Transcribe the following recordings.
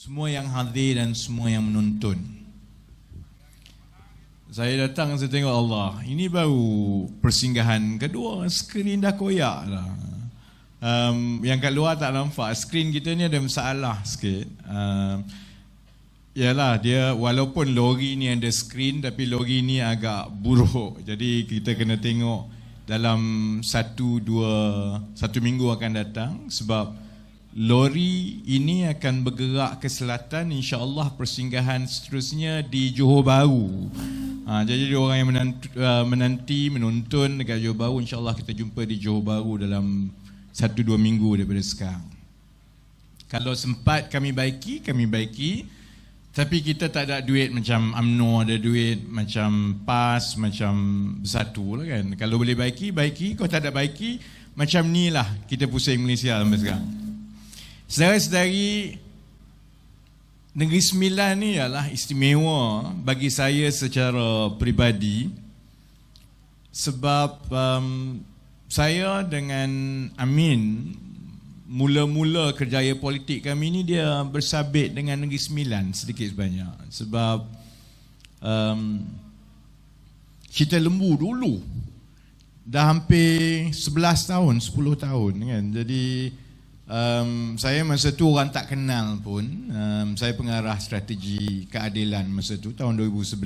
semua yang hadir dan semua yang menonton. Saya datang, saya tengok Allah, ini baru persinggahan kedua, skrin dah koyak lah. Yang kat luar tak nampak, skrin kita ni ada masalah sikit. Yalah, dia walaupun lori ni ada skrin, tapi lori ni agak buruk. Jadi kita kena tengok dalam satu minggu akan datang, sebab lori ini akan bergerak ke selatan, insya-Allah persinggahan seterusnya di Johor Bahru. Jadi orang yang menonton dekat Johor Bahru, insya-Allah kita jumpa di Johor Bahru dalam 1-2 minggu daripada sekarang. Kalau sempat kami baiki, tapi kita tak ada duit macam UMNO ada duit, macam PAS, macam Bersatu lah kan. Kalau boleh baiki, kalau tak ada baiki, macam ni lah kita pusing Malaysia sampai sekarang. Saudara-saudari, Negeri Sembilan ni ialah istimewa bagi saya secara peribadi, sebab saya dengan Amin, mula-mula kerjaya politik kami ni dia bersabit dengan Negeri Sembilan sedikit sebanyak. Sebab kita lembu dulu dah hampir 11 tahun, 10 tahun kan. Jadi saya masa tu orang tak kenal pun. Saya pengarah strategi keadilan masa tu tahun 2011.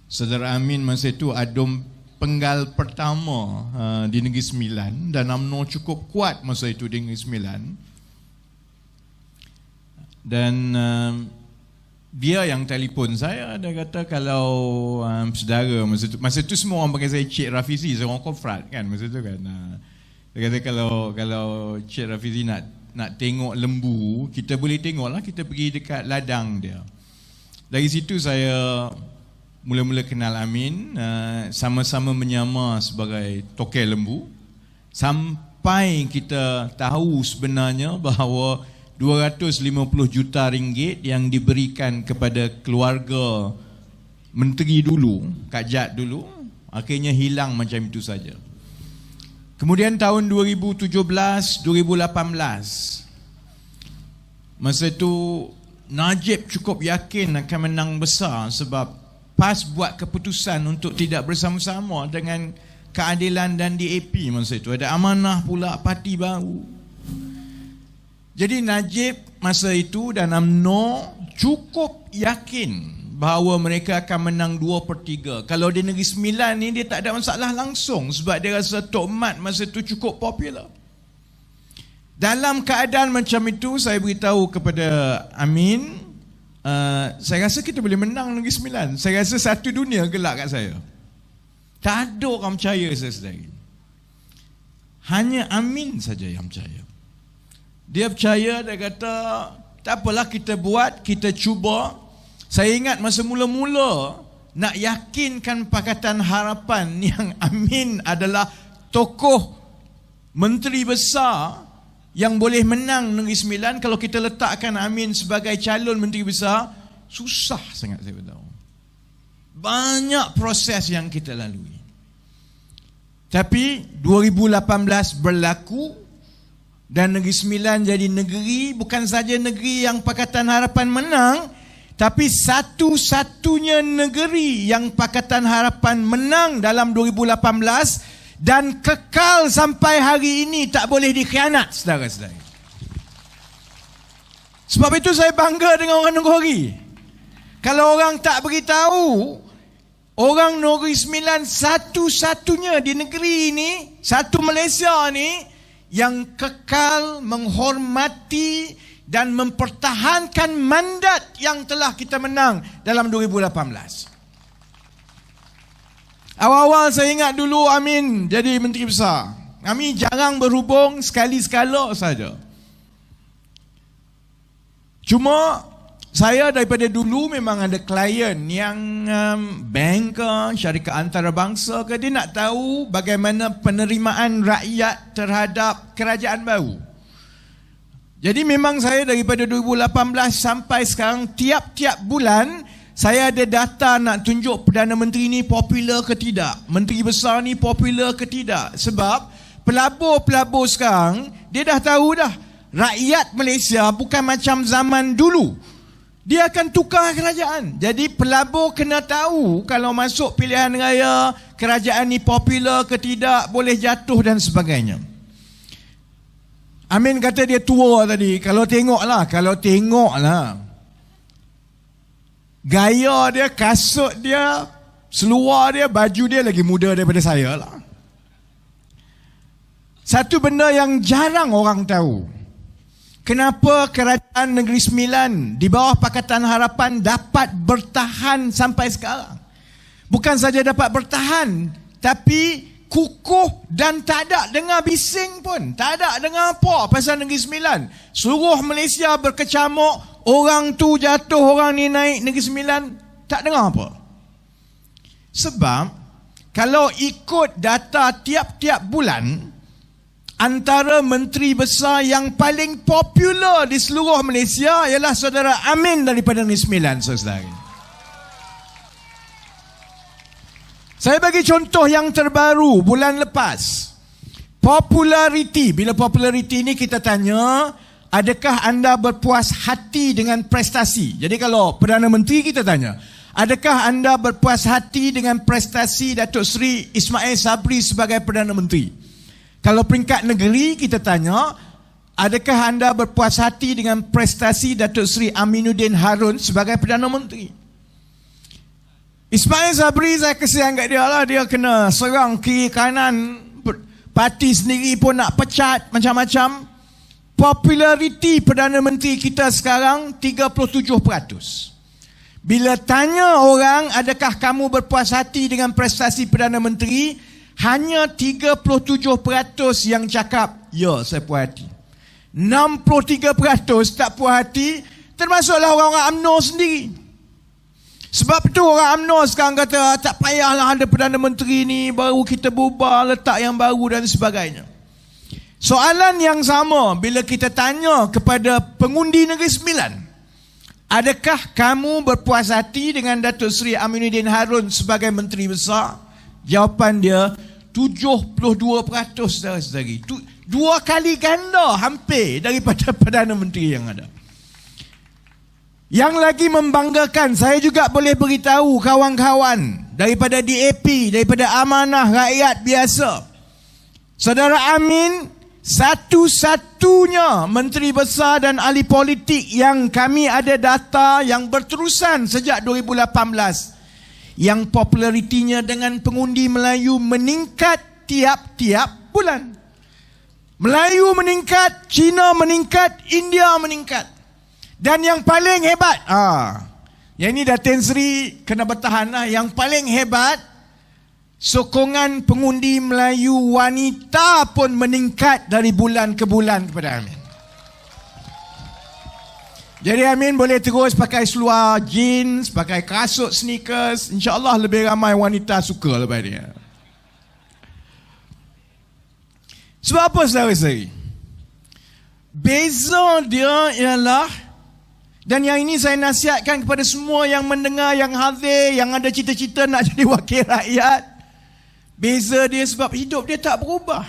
Saudara Amin masa tu adum penggal pertama di Negeri Sembilan, dan UMNO cukup kuat masa itu di Negeri Sembilan. Dan dia yang telefon saya, dia kata kalau saudara masa tu semua orang panggil saya Cik Rafizi, saya orang Kofrat kan masa tu kan. Dia kata kalau Cik Rafizi nak tengok lembu, kita boleh tengok lah, kita pergi dekat ladang dia. Dari situ saya mula-mula kenal Amin, sama-sama menyamar sebagai tokel lembu, sampai kita tahu sebenarnya bahawa 250 juta ringgit yang diberikan kepada keluarga menteri dulu, Kak Jad dulu, akhirnya hilang macam itu saja. Kemudian tahun 2017, 2018, masa itu Najib cukup yakin akan menang besar, sebab PAS buat keputusan untuk tidak bersama-sama dengan Keadilan dan DAP masa itu. Ada amanah pula parti baru. Jadi Najib masa itu dan UMNO cukup yakin bahawa mereka akan menang 2/3. Kalau di Negeri Sembilan ni dia tak ada masalah langsung, sebab dia rasa Tok Mat masa itu cukup popular. Dalam keadaan macam itu, saya beritahu kepada Amin, saya rasa kita boleh menang Negeri Sembilan. Saya rasa satu dunia gelak kat saya. Tak ada orang percaya saya sendiri. Hanya Amin saja yang percaya. Dia percaya, dia kata tak apalah, kita buat, kita cuba. Saya ingat masa mula-mula nak yakinkan Pakatan Harapan yang Amin adalah tokoh menteri besar yang boleh menang Negeri Sembilan, kalau kita letakkan Amin sebagai calon menteri besar, susah sangat saya beritahu. Banyak proses yang kita lalui. Tapi 2018 berlaku dan Negeri Sembilan jadi negeri, bukan saja negeri yang Pakatan Harapan menang, tapi satu-satunya negeri yang Pakatan Harapan menang dalam 2018 dan kekal sampai hari ini, tak boleh dikhianat, saudara-saudara. Sebab itu saya bangga dengan orang Negeri. Kalau orang tak beritahu, orang Negeri Sembilan satu-satunya di negeri ini, satu Malaysia ni, yang kekal menghormati dan mempertahankan mandat yang telah kita menang dalam 2018. Awal-awal saya ingat dulu Amin jadi menteri besar, Amin jarang berhubung, sekali-sekala saja. Cuma saya daripada dulu memang ada klien yang bank ke, syarikat antarabangsa ke, dia nak tahu bagaimana penerimaan rakyat terhadap kerajaan baru. Jadi memang saya daripada 2018 sampai sekarang, tiap-tiap bulan saya ada data nak tunjuk Perdana Menteri ni popular ke tidak, menteri besar ni popular ke tidak. Sebab pelabur-pelabur sekarang dia dah tahu dah rakyat Malaysia bukan macam zaman dulu. Dia akan tukar kerajaan. Jadi pelabur kena tahu kalau masuk pilihan raya, kerajaan ni popular ke tidak, boleh jatuh dan sebagainya. Amin kata dia tua tadi. Kalau tengoklah. Gaya dia, kasut dia, seluar dia, baju dia lagi muda daripada saya lah. Satu benda yang jarang orang tahu. Kenapa Kerajaan Negeri Sembilan di bawah Pakatan Harapan dapat bertahan sampai sekarang? Bukan saja dapat bertahan, tapi kukuh dan tak ada dengar bising pun. Tak ada dengar apa pasal Negeri Sembilan. Seluruh Malaysia berkecamuk, orang tu jatuh, orang ni naik, Negeri Sembilan tak dengar apa. Sebab kalau ikut data tiap-tiap bulan, antara menteri besar yang paling popular di seluruh Malaysia ialah saudara Amin daripada Negeri Sembilan, saudara. Saya bagi contoh yang terbaru bulan lepas. Populariti. Bila populariti ni kita tanya, adakah anda berpuas hati dengan prestasi? Jadi kalau Perdana Menteri kita tanya, adakah anda berpuas hati dengan prestasi Datuk Seri Ismail Sabri sebagai Perdana Menteri? Kalau peringkat negeri kita tanya, adakah anda berpuas hati dengan prestasi Datuk Seri Aminuddin Harun sebagai Perdana Menteri? Ismail Sabri, saya kesian kat dia lah. Dia kena serang kiri kanan, parti sendiri pun nak pecat, macam-macam. Populariti Perdana Menteri kita sekarang 37%. Bila tanya orang, adakah kamu berpuas hati dengan prestasi Perdana Menteri, hanya 37% yang cakap, ya, saya puas hati. 63% tak puas hati, termasuklah orang-orang UMNO sendiri. Sebab itu orang UMNO sekarang kata, tak payahlah ada Perdana Menteri ni, baru kita bubar, letak yang baru dan sebagainya. Soalan yang sama bila kita tanya kepada pengundi Negeri Sembilan, adakah kamu berpuas hati dengan Datuk Seri Aminuddin Harun sebagai Menteri Besar? Jawapan dia 72%, saudara-saudari. Dua kali ganda hampir daripada Perdana Menteri yang ada. Yang lagi membanggakan, saya juga boleh beritahu kawan-kawan daripada DAP, daripada Amanah Rakyat Biasa, saudara Amin satu-satunya menteri besar dan ahli politik yang kami ada data yang berterusan sejak 2018 yang popularitinya dengan pengundi Melayu meningkat tiap-tiap bulan. Melayu meningkat, Cina meningkat, India meningkat. Dan yang paling hebat, yang ini Datin Seri kena bertahan lah. Yang paling hebat, sokongan pengundi Melayu wanita pun meningkat dari bulan ke bulan kepada Amin. Jadi Amin boleh terus pakai seluar jeans, pakai kasut sneakers. InsyaAllah lebih ramai wanita suka lepas dia. Sebab apa, saudara-saudari? Beza dia ialah, dan yang ini saya nasihatkan kepada semua yang mendengar, yang hadir, yang ada cita-cita nak jadi wakil rakyat. Beza dia sebab hidup dia tak berubah.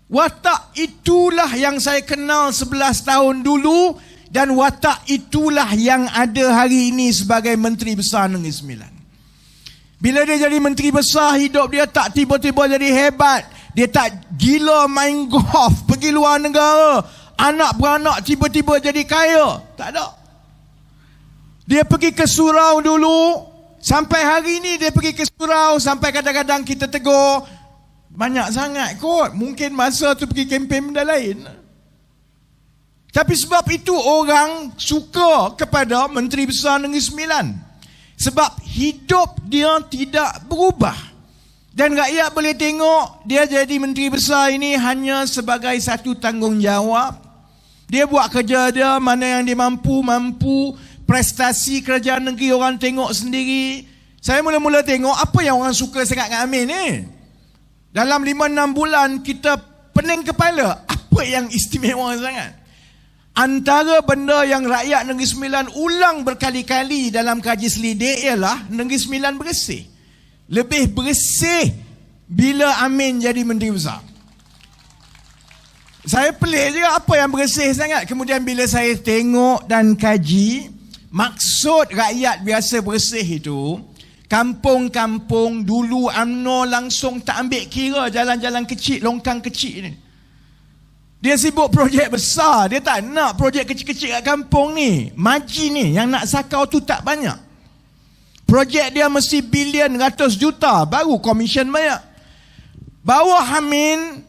Watak itulah yang saya kenal 11 tahun dulu, dan watak itulah yang ada hari ini sebagai Menteri Besar Negeri Sembilan. Bila dia jadi Menteri Besar, hidup dia tak tiba-tiba jadi hebat. Dia tak gila main golf, pergi luar negara, anak beranak tiba-tiba jadi kaya. Tak ada. Dia pergi ke surau dulu, sampai hari ini dia pergi ke surau, sampai kadang-kadang kita tegur, banyak sangat kot, mungkin masa tu pergi kempen benda lain. Tapi sebab itu orang suka kepada Menteri Besar Negeri Sembilan. Sebab hidup dia tidak berubah. Dan rakyat boleh tengok dia jadi Menteri Besar ini hanya sebagai satu tanggungjawab. Dia buat kerja dia, mana yang dia mampu. Prestasi kerajaan negeri orang tengok sendiri. Saya mula-mula tengok apa yang orang suka sangat dengan Amin ni. Dalam 5-6 bulan kita pening kepala. Apa yang istimewa sangat? Antara benda yang rakyat Negeri Sembilan ulang berkali-kali dalam kaji selidik ialah Negeri Sembilan bersih. Lebih bersih bila Amin jadi Menteri Besar. Saya pelik juga apa yang bersih sangat. Kemudian bila saya tengok dan kaji, maksud rakyat biasa bersih itu, kampung-kampung dulu UMNO langsung tak ambil kira jalan-jalan kecil, longkang kecil ni. Dia sibuk projek besar, dia tak nak projek kecil-kecil kat kampung ni. Maji ni yang nak sakau tu tak banyak. Projek dia mesti bilion, ratus juta, baru komisen banyak. Bawah Amin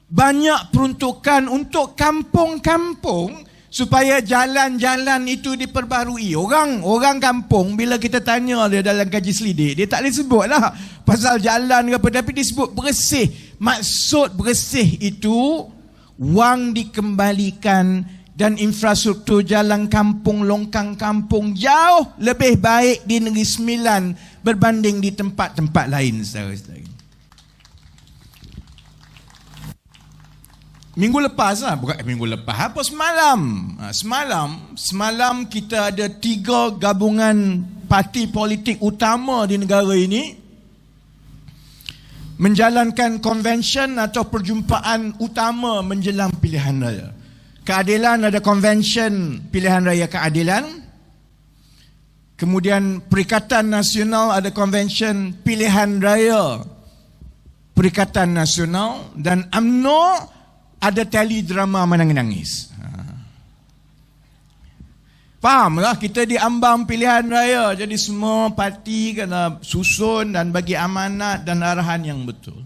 banyak peruntukan untuk kampung-kampung supaya jalan-jalan itu diperbarui. Orang kampung bila kita tanya dia dalam kaji selidik, dia tak boleh sebut lah pasal jalan ke apa, tapi dia sebut bersih. Maksud bersih itu wang dikembalikan dan infrastruktur jalan kampung, longkang kampung jauh lebih baik di Negeri Sembilan berbanding di tempat-tempat lain, saudara-saudara. Minggu lepas lah, bukan minggu lepas, apa semalam kita ada 3 gabungan parti politik utama di negara ini menjalankan konvensyen atau perjumpaan utama menjelang pilihan raya. Keadilan ada konvensyen pilihan raya keadilan. Kemudian Perikatan Nasional ada konvensyen pilihan raya Perikatan Nasional, dan UMNO ada teledrama menangis. Fahamlah, kita diambang pilihan raya, jadi semua parti kena susun dan bagi amanat dan arahan yang betul.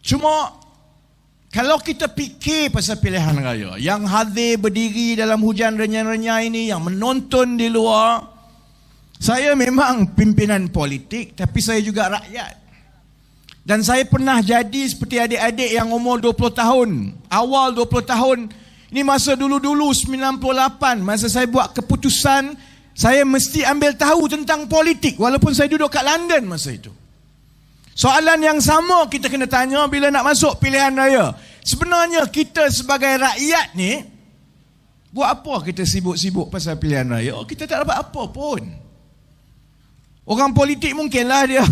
Cuma kalau kita fikir pasal pilihan raya, yang hadir berdiri dalam hujan renyai-renyai ini, yang menonton di luar, saya memang pimpinan politik, tapi saya juga rakyat. Dan saya pernah jadi seperti adik-adik yang umur 20 tahun, awal 20 tahun. Ini masa dulu-dulu 98, masa saya buat keputusan, saya mesti ambil tahu tentang politik walaupun saya duduk kat London masa itu. Soalan yang sama kita kena tanya bila nak masuk pilihan raya. Sebenarnya kita sebagai rakyat ni, buat apa kita sibuk-sibuk pasal pilihan raya? Kita tak dapat apa pun. Orang politik mungkinlah dia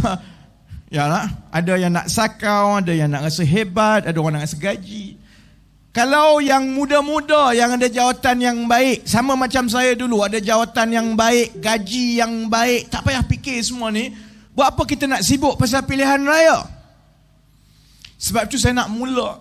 yalah, ada yang nak sakau, ada yang nak rasa hebat, ada orang nak rasa gaji. Kalau yang muda-muda yang ada jawatan yang baik, sama macam saya dulu, ada jawatan yang baik, gaji yang baik, tak payah fikir semua ni, buat apa kita nak sibuk pasal pilihan raya? Sebab tu saya nak mula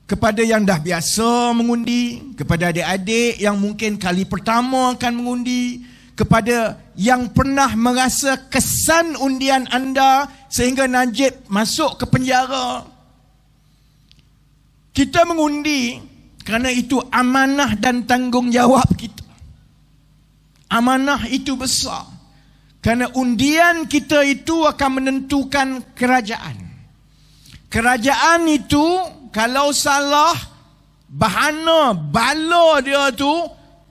kepada yang dah biasa mengundi, kepada adik-adik yang mungkin kali pertama akan mengundi, kepada yang pernah merasa kesan undian anda sehingga Najib masuk ke penjara. Kita mengundi kerana itu amanah dan tanggungjawab kita. Amanah itu besar. Kerana undian kita itu akan menentukan kerajaan. Kerajaan itu kalau salah, bahana, bala dia tu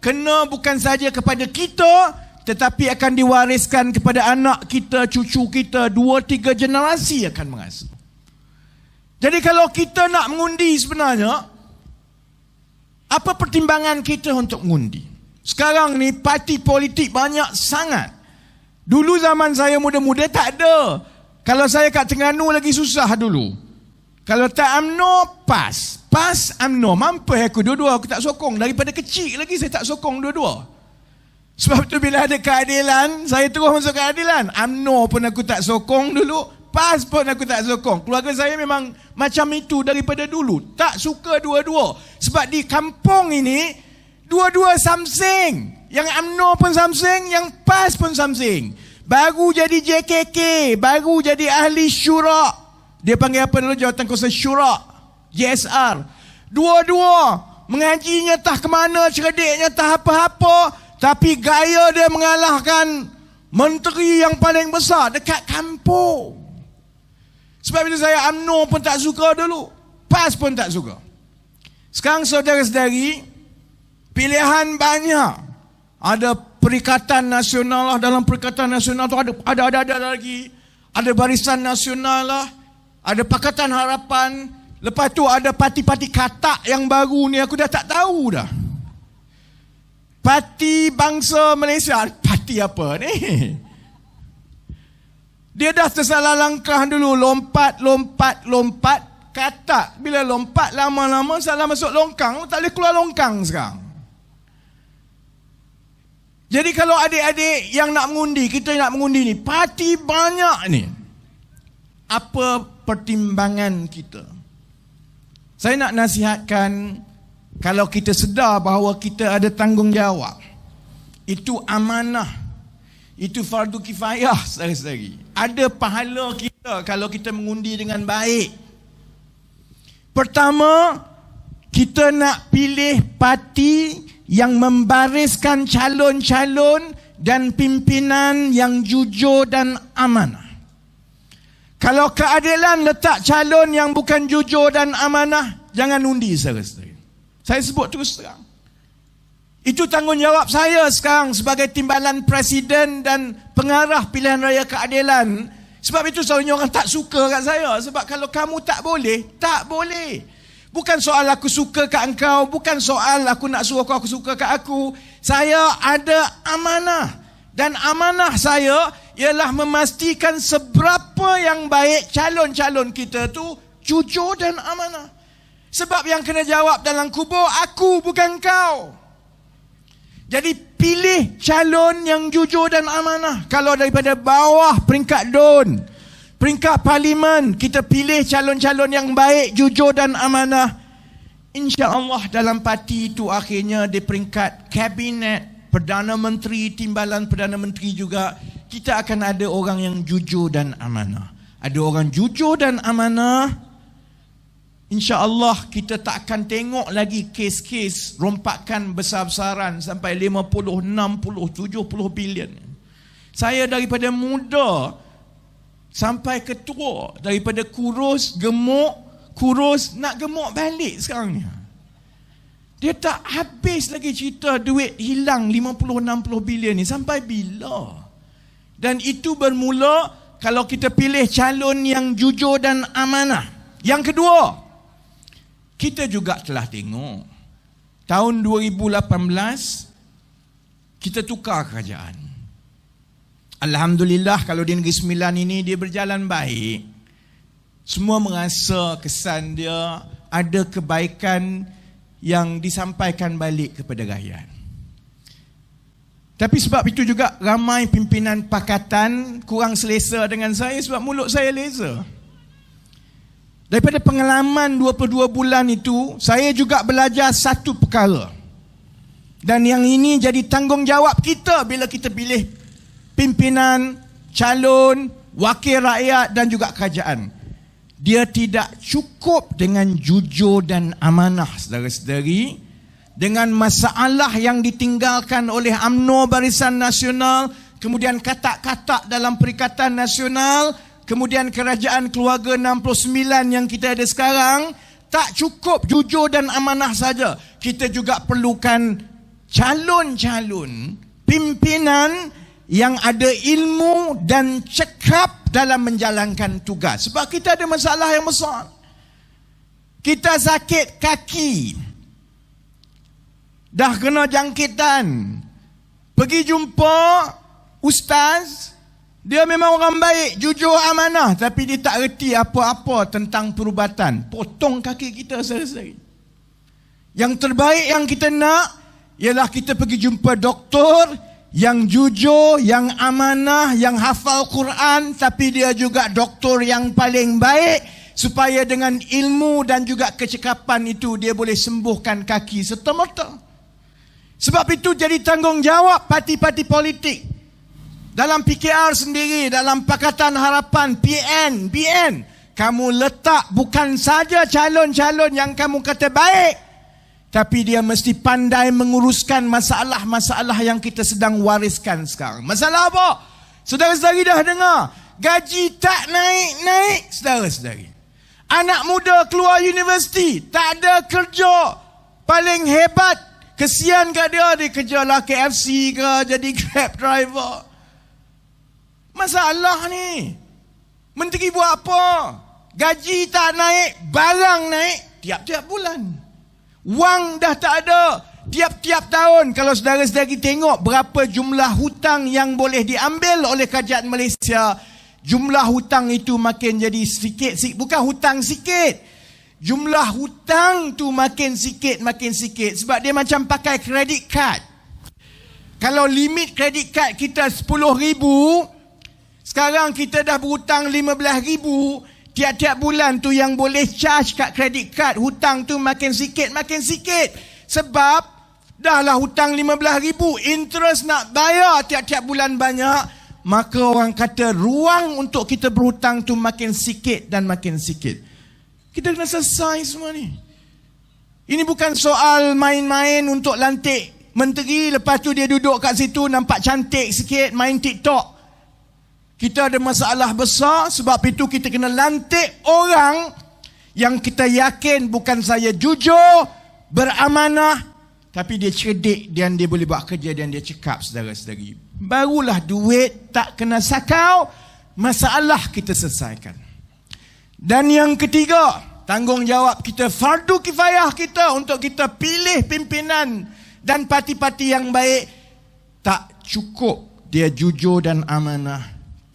kena bukan saja kepada kita, tetapi akan diwariskan kepada anak kita, cucu kita, 2-3 generasi akan mengasuh. Jadi kalau kita nak mengundi sebenarnya, apa pertimbangan kita untuk mengundi? Sekarang ni parti politik banyak sangat. Dulu zaman saya muda-muda tak ada. Kalau saya kat Terengganu lagi susah dulu. Kalau tak UMNO, PAS. PAS, UMNO. Mampu aku dua-dua, aku tak sokong. Daripada kecil lagi saya tak sokong dua-dua. Sebab tu bila ada keadilan, saya terus masuk keadilan. UMNO pun aku tak sokong dulu. PAS pun aku tak sokong. Keluarga saya memang macam itu daripada dulu. Tak suka dua-dua. Sebab di kampung ini, dua-dua something. Yang UMNO pun something, yang PAS pun something. Baru jadi JKK, baru jadi ahli syura. Dia panggil apa dulu, jawatan kuasa syura, JSR. Dua-dua mengajinya tak ke mana, cerdiknya tak apa-apa, tapi gaya dia mengalahkan menteri yang paling besar dekat kampung. Sebab itu saya UMNO pun tak suka dulu, PAS pun tak suka. Sekarang saudara-saudari, pilihan banyak. Ada Perikatan Nasional lah, dalam Perikatan Nasional tu ada lagi. Ada Barisan Nasional lah, ada Pakatan Harapan. Lepas tu ada parti-parti katak yang baru ni, aku dah tak tahu dah. Parti Bangsa Malaysia, parti apa ni? Dia dah tersalah langkah dulu, lompat. katak. Bila lompat lama-lama salah masuk longkang, tak boleh keluar longkang sekarang. Jadi kalau adik-adik yang nak mengundi, kita nak mengundi ni, parti banyak ni. Apa pertimbangan kita? Saya nak nasihatkan, kalau kita sedar bahawa kita ada tanggungjawab, itu amanah, itu fardu kifayah saudara-saudari. Ada pahala kita kalau kita mengundi dengan baik. Pertama, kita nak pilih parti yang membariskan calon-calon dan pimpinan yang jujur dan amanah. Kalau keadilan letak calon yang bukan jujur dan amanah, jangan undi saudara-saudari. Saya sebut terus terang. Itu tanggungjawab saya sekarang sebagai timbalan presiden dan pengarah pilihan raya keadilan. Sebab itu selalunya orang tak suka kat saya. Sebab kalau kamu tak boleh, tak boleh. Bukan soal aku suka kat engkau, bukan soal aku nak suruh kau aku suka kat aku. Saya ada amanah. Dan amanah saya ialah memastikan seberapa yang baik calon-calon kita tu jujur dan amanah. Sebab yang kena jawab dalam kubur aku, bukan kau. Jadi pilih calon yang jujur dan amanah. Kalau daripada bawah peringkat DUN, peringkat parlimen, kita pilih calon-calon yang baik, jujur dan amanah. InsyaAllah dalam parti itu akhirnya di peringkat kabinet, Perdana Menteri, timbalan Perdana Menteri juga, kita akan ada orang yang jujur dan amanah. Ada orang jujur dan amanah, InsyaAllah kita tak akan tengok lagi kes-kes rompakan besar-besaran sampai 50, 60, 70 bilion. Saya daripada muda sampai ke tua, daripada kurus, gemuk, kurus, nak gemuk balik sekarang ni. Dia tak habis lagi cerita duit hilang 50, 60 bilion ni. Sampai bila? Dan itu bermula kalau kita pilih calon yang jujur dan amanah. Yang kedua, kita juga telah tengok tahun 2018 kita tukar kerajaan. Alhamdulillah kalau di Negeri Sembilan ini dia berjalan baik. Semua merasa kesan dia ada kebaikan yang disampaikan balik kepada rakyat. Tapi sebab itu juga ramai pimpinan pakatan kurang selesa dengan saya sebab mulut saya leza. Daripada pengalaman 22 bulan itu, saya juga belajar satu perkara. Dan yang ini jadi tanggungjawab kita bila kita pilih pimpinan, calon, wakil rakyat dan juga kerajaan. Dia tidak cukup dengan jujur dan amanah, saudara-saudari. Dengan masalah yang ditinggalkan oleh UMNO Barisan Nasional, kemudian katak-katak dalam Perikatan Nasional, kemudian kerajaan keluarga 69 yang kita ada sekarang, tak cukup jujur dan amanah saja. Kita juga perlukan calon-calon pimpinan yang ada ilmu dan cekap dalam menjalankan tugas. Sebab kita ada masalah yang besar. Kita sakit kaki, dah kena jangkitan, pergi jumpa ustaz, dia memang orang baik, jujur, amanah, tapi dia tak reti apa-apa tentang perubatan. Potong kaki kita sehari-hari. Yang terbaik yang kita nak ialah kita pergi jumpa doktor yang jujur, yang amanah, yang hafal Quran, tapi dia juga doktor yang paling baik, supaya dengan ilmu dan juga kecekapan itu dia boleh sembuhkan kaki serta-merta. Sebab itu jadi tanggungjawab parti-parti politik. Dalam PKR sendiri, dalam Pakatan Harapan, BN, kamu letak bukan saja calon-calon yang kamu kata baik, tapi dia mesti pandai menguruskan masalah-masalah yang kita sedang wariskan sekarang. Masalah apa? Saudara-saudari dah dengar, gaji tak naik-naik, saudara-saudari. Anak muda keluar universiti, tak ada kerja. Paling hebat, kesian kat dia, dia kerjalah KFC ke, jadi Grab driver. Masalah ni. Menteri buat apa? Gaji tak naik, barang naik tiap-tiap bulan. Wang dah tak ada tiap-tiap tahun. Kalau saudara-saudari tengok berapa jumlah hutang yang boleh diambil oleh kerajaan Malaysia, jumlah hutang itu makin jadi sikit. Bukan hutang sikit, jumlah hutang tu makin sikit sebab dia macam pakai credit card. Kalau limit credit card kita 10,000, sekarang kita dah berhutang 15,000, tiap-tiap bulan tu yang boleh charge kat credit card hutang tu makin sikit. Sebab dah lah hutang 15,000, interest nak bayar tiap-tiap bulan banyak, maka orang kata ruang untuk kita berhutang tu makin sikit dan makin sikit. Kita kena selesai semua ni. Ini bukan soal main-main untuk lantik menteri, lepas tu dia duduk kat situ nampak cantik sikit, main TikTok. Kita ada masalah besar, sebab itu kita kena lantik orang yang kita yakin bukan saya jujur, beramanah, tapi dia cerdik dan dia boleh buat kerja dan dia cekap, saudara-saudari. Barulah duit tak kena sakau, masalah kita selesaikan. Dan yang ketiga, tanggungjawab kita, fardu kifayah kita untuk kita pilih pimpinan dan parti-parti yang baik. Tak cukup dia jujur dan amanah,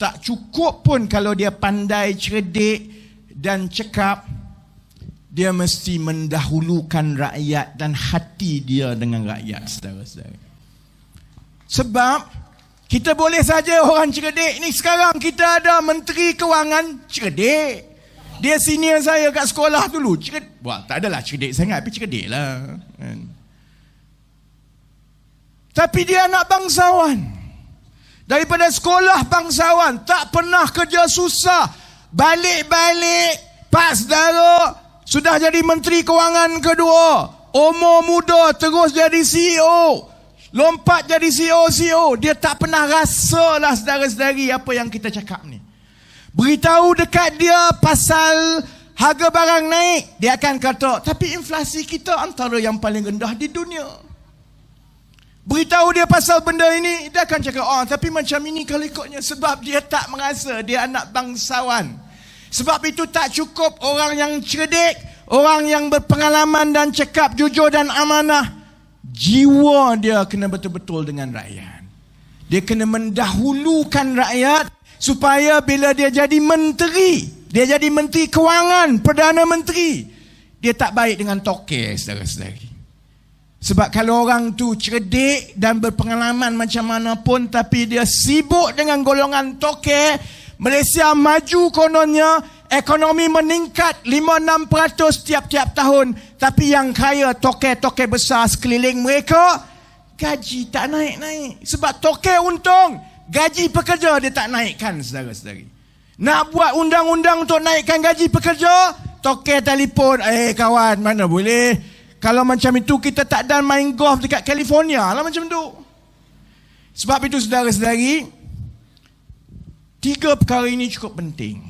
tak cukup pun kalau dia pandai, cerdik dan cekap. Dia mesti mendahulukan rakyat dan hati dia dengan rakyat, saudara-saudara. Sebab kita boleh saja orang cerdik ni. Sekarang kita ada Menteri Kewangan cerdik, dia senior saya kat sekolah dulu. Wah, tak adalah cerdik sangat, tapi cerdik lah kan. Tapi dia anak bangsawan, daripada sekolah bangsawan, tak pernah kerja susah, balik-balik, pak saudara, sudah jadi Menteri Kewangan kedua, umur muda terus jadi CEO, lompat jadi CEO. Dia tak pernah rasa lah, saudara-saudari, apa yang kita cakap ni. Beritahu dekat dia pasal harga barang naik, dia akan kata, tapi inflasi kita antara yang paling rendah di dunia. Beritahu dia pasal benda ini, dia akan cakap, tapi macam ini kalau ikutnya. Sebab dia tak merasa, dia anak bangsawan. Sebab itu tak cukup orang yang cerdik, orang yang berpengalaman dan cakap jujur dan amanah. Jiwa dia kena betul-betul dengan rakyat. Dia kena mendahulukan rakyat, supaya bila dia jadi menteri, dia jadi Menteri Kewangan, Perdana Menteri, dia tak baik dengan toke, saudara-saudari. Sebab kalau orang tu cerdik dan berpengalaman macam mana pun, tapi dia sibuk dengan golongan toke, Malaysia maju kononnya, ekonomi meningkat 5-6% tiap-tiap tahun, tapi yang kaya toke-toke besar sekeliling mereka, gaji tak naik-naik. Sebab toke untung, gaji pekerja dia tak naikkan, saudara-saudari. Nak buat undang-undang untuk naikkan gaji pekerja, toke telefon, kawan, mana boleh. Kalau macam itu kita tak ada main golf dekat California lah macam tu. Sebab itu, saudara-saudari, 3 perkara ini cukup penting.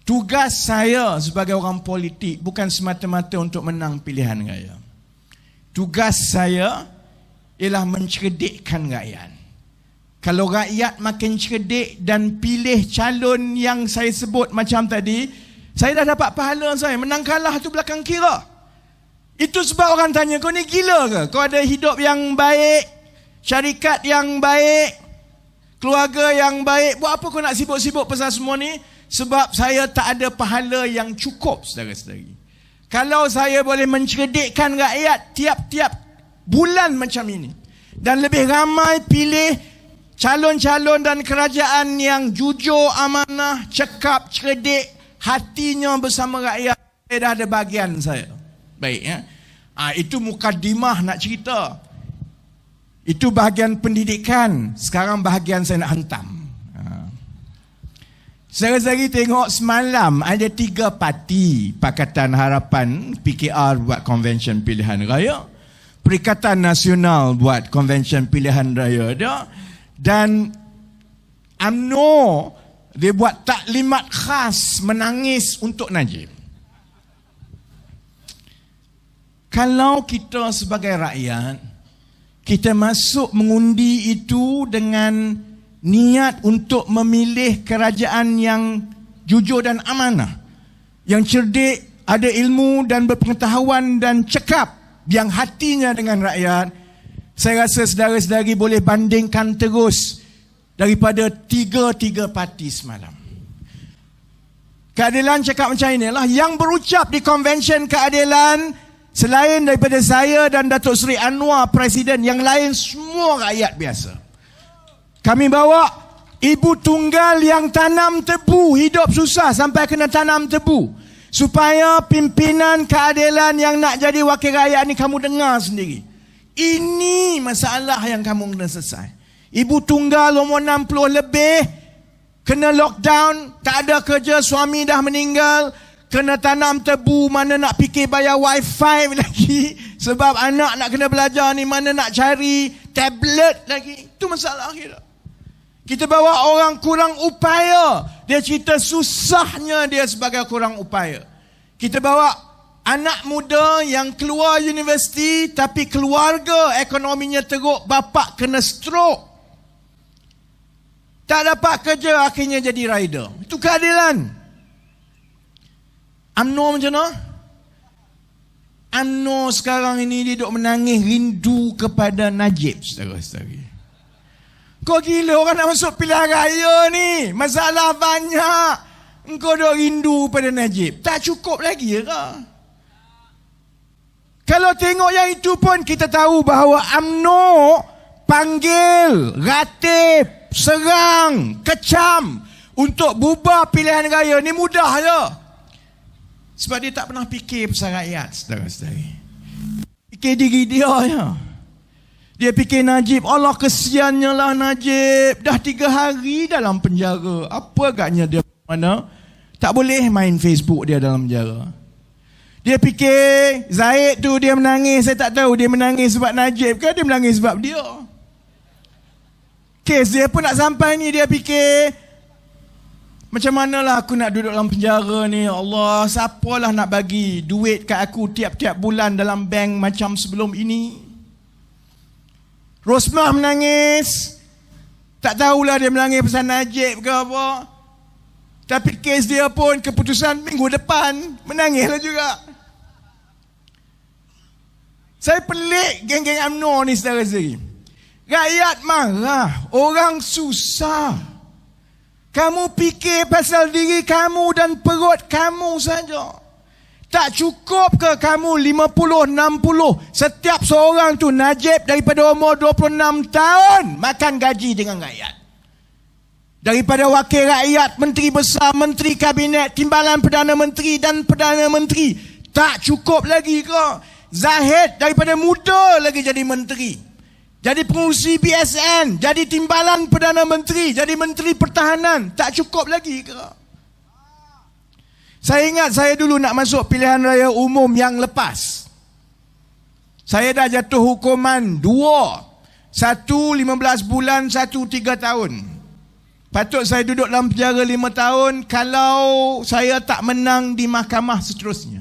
Tugas saya sebagai orang politik bukan semata-mata untuk menang pilihan raya. Tugas saya ialah mencerdikkan rakyat. Kalau rakyat makin cerdik dan pilih calon yang saya sebut macam tadi, saya dah dapat pahala saya. Menang kalah tu belakang kira. Itu sebab orang tanya, kau ni gila ke? Kau ada hidup yang baik, syarikat yang baik, keluarga yang baik, buat apa kau nak sibuk-sibuk pasal semua ni? Sebab saya tak ada pahala yang cukup, saudara-saudari. Kalau saya boleh mencerdikkan rakyat tiap-tiap bulan macam ini, dan lebih ramai pilih calon-calon dan kerajaan yang jujur, amanah, cekap, cerdik, hatinya bersama rakyat, saya dah ada bahagian saya. Baik, ya. Itu mukadimah nak cerita. Itu bahagian pendidikan. Sekarang bahagian saya nak hentam. Saudara-saudari tengok semalam ada 3 parti Pakatan Harapan, PKR buat convention pilihan raya, Perikatan Nasional buat convention pilihan raya dia, dan UMNO dia buat taklimat khas menangis untuk Najib. Kalau kita sebagai rakyat, kita masuk mengundi itu dengan niat untuk memilih kerajaan yang jujur dan amanah, yang cerdik, ada ilmu dan berpengetahuan dan cekap, yang hatinya dengan rakyat, saya rasa saudara-saudari boleh bandingkan terus daripada 3 parti semalam. Keadilan cakap macam inilah. Yang berucap di Konvensyen Keadilan, selain daripada saya dan Datuk Seri Anwar Presiden, yang lain semua rakyat biasa. Kami bawa ibu tunggal yang tanam tebu, hidup susah sampai kena tanam tebu, supaya pimpinan keadilan yang nak jadi wakil rakyat ni kamu dengar sendiri. Ini masalah yang kamu kena selesai. Ibu tunggal umur 60 lebih, kena lockdown, tak ada kerja, suami dah meninggal, kena tanam tebu, mana nak fikir bayar wifi lagi, sebab anak nak kena belajar ni, mana nak cari tablet lagi. Itu masalah kita. Kita bawa orang kurang upaya, dia cerita susahnya dia sebagai kurang upaya. Kita bawa anak muda yang keluar universiti tapi keluarga ekonominya teruk, bapa kena stroke, tak dapat kerja, akhirnya jadi rider. Itu keadilan. UMNO macam mana? UMNO sekarang ini dia duduk menangis rindu kepada Najib, saudara-saudari. Kau gila, orang nak masuk pilihan raya ni, masalah banyak, engkau duduk rindu pada Najib. Tak cukup lagi ke? Kalau tengok yang itu pun kita tahu bahawa UMNO panggil, ratib, serang, kecam untuk bubar pilihan raya ni mudah je. Sebab dia tak pernah fikir pasal rakyat, saudara-saudari. Fikir diri dia je. Dia fikir Najib, Allah kesiannya lah Najib, dah 3 hari dalam penjara. Apa agaknya dia mana? Tak boleh main Facebook dia dalam penjara. Dia fikir Zaid tu dia menangis, saya tak tahu dia menangis sebab Najib ke dia menangis sebab dia. Kes dia pun nak sampai ni, dia fikir macam manalah aku nak duduk dalam penjara ni, Allah, siapalah nak bagi duit kat aku tiap-tiap bulan dalam bank macam sebelum ini. Rosmah menangis, tak tahulah dia menangis pasal Najib ke apa. Tapi kes dia pun keputusan minggu depan, menangislah juga. Saya pelik geng-geng UMNO ni, saudara-saudari. Rakyat marah, orang susah. Kamu fikir pasal diri kamu dan perut kamu saja. Tak cukup ke kamu 50, 60, setiap seorang tu Najib daripada umur 26 tahun makan gaji dengan rakyat. Daripada wakil rakyat, menteri besar, menteri kabinet, timbalan Perdana Menteri dan Perdana Menteri. Tak cukup lagi ke? Zahid daripada muda lagi jadi menteri, jadi pengurusi BSN, jadi timbalan Perdana Menteri, jadi menteri pertahanan. Tak cukup lagi ke? Saya ingat saya dulu nak masuk pilihan raya umum yang lepas, saya dah jatuh hukuman 2. 1 15 bulan, 1 3 tahun. Patut saya duduk dalam penjara 5 tahun kalau saya tak menang di mahkamah seterusnya.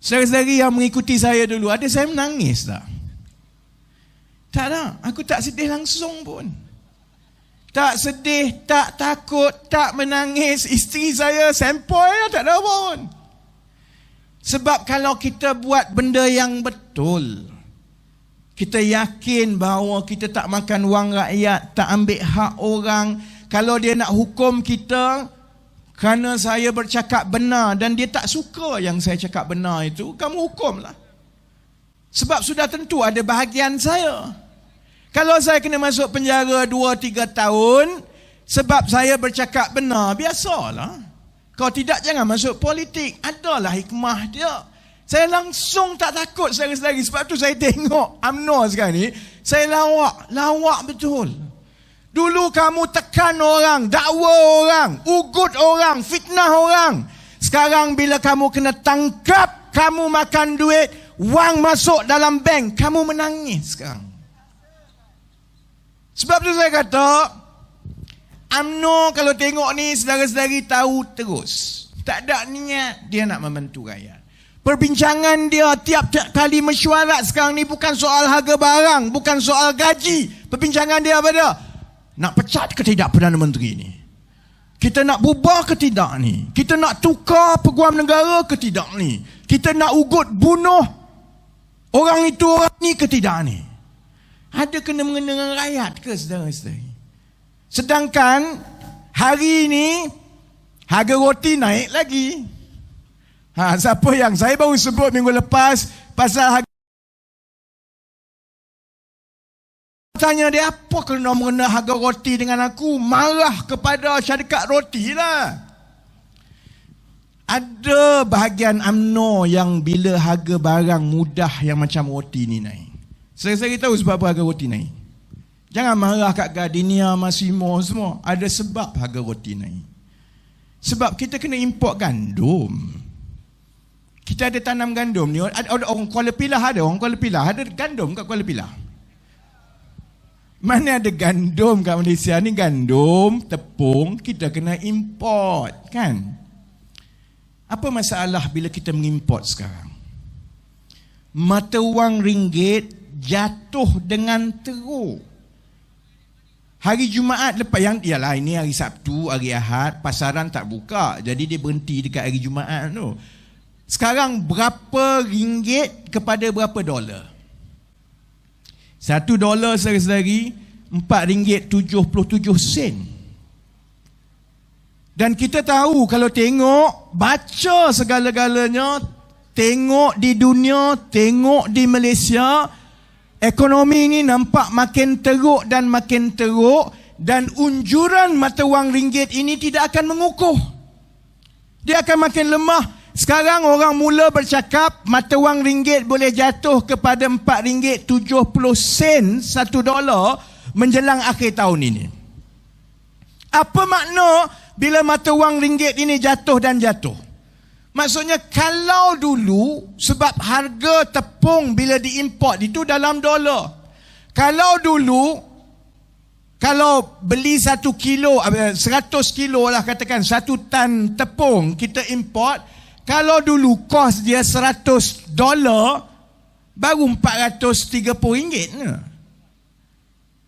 Saudara-saudari yang mengikuti saya dulu, ada saya menangis tak? Tak ada. Aku tak sedih langsung pun. Tak sedih, tak takut, tak menangis. Isteri saya sempoi, tak ada apa pun. Sebab kalau kita buat benda yang betul, kita yakin bahawa kita tak makan wang rakyat, tak ambil hak orang. Kalau dia nak hukum kita kerana saya bercakap benar dan dia tak suka yang saya cakap benar itu, kamu hukumlah. Sebab sudah tentu ada bahagian saya. Kalau saya kena masuk penjara 2-3 tahun sebab saya bercakap benar, biasalah. Kalau tidak, jangan masuk politik. Adalah hikmah dia. Saya langsung tak takut, saudara-saudari. Sebab tu saya tengok UMNO sekarang ni, saya lawak betul. Dulu kamu tekan orang, dakwa orang, ugut orang, fitnah orang. Sekarang bila kamu kena tangkap, kamu makan duit, wang masuk dalam bank, kamu menangis sekarang. Sebab tu saya kata, UMNO kalau tengok ni, saudara-saudari tahu terus. Tak ada niat dia nak membantu rakyat. Perbincangan dia tiap-tiap kali mesyuarat sekarang ni bukan soal harga barang, bukan soal gaji. Perbincangan dia apa dia? Nak pecat ke tidak Perdana Menteri ni? Kita nak bubar ke tidak ni? Kita nak tukar peguam negara ke tidak ni? Kita nak ugut bunuh orang itu orang ni ke tidak ni? Ada kena mengena dengan rakyat ke, saudara-saudari? Sedangkan hari ini harga roti naik lagi. Siapa yang saya baru sebut minggu lepas pasal harga. Tanya dia, apa kena mengena harga roti dengan aku? Marah kepada syarikat roti lah. Ada bahagian UMNO yang bila harga barang mudah yang macam roti ni naik. Saya tahu sebab apa harga roti naik. Jangan marah kat Gardenia, Massimo semua. Ada sebab harga roti naik. Sebab kita kena import gandum. Kita ada tanam gandum ni. Orang Kuala Pilah ada. Orang Kuala Pilah ada gandum kat Kuala Pilah. Mana ada gandum kat Malaysia ni? Gandum, tepung, kita kena import kan? Apa masalah bila kita mengimport sekarang? Mata wang ringgit jatuh dengan teruk. Hari Jumaat lepas yang ialah ini hari Sabtu, hari Ahad, pasaran tak buka. Jadi dia berhenti dekat hari Jumaat tu. Sekarang berapa ringgit kepada berapa dolar? $1 sehari-hari RM4.77. Dan kita tahu kalau tengok, baca segala-galanya, tengok di dunia, tengok di Malaysia, ekonomi ini nampak makin teruk dan makin teruk, dan unjuran mata wang ringgit ini tidak akan mengukuh. Dia akan makin lemah. Sekarang orang mula bercakap mata wang ringgit boleh jatuh kepada RM4.70 $1 menjelang akhir tahun ini. Apa makna bila mata wang ringgit ini jatuh dan jatuh? Maksudnya kalau dulu sebab harga tepung bila diimport itu dalam dolar. Kalau dulu kalau beli 1 kilo 100 kilo lah katakan 1 tan tepung kita import, kalau dulu kos dia $100 baru RM430.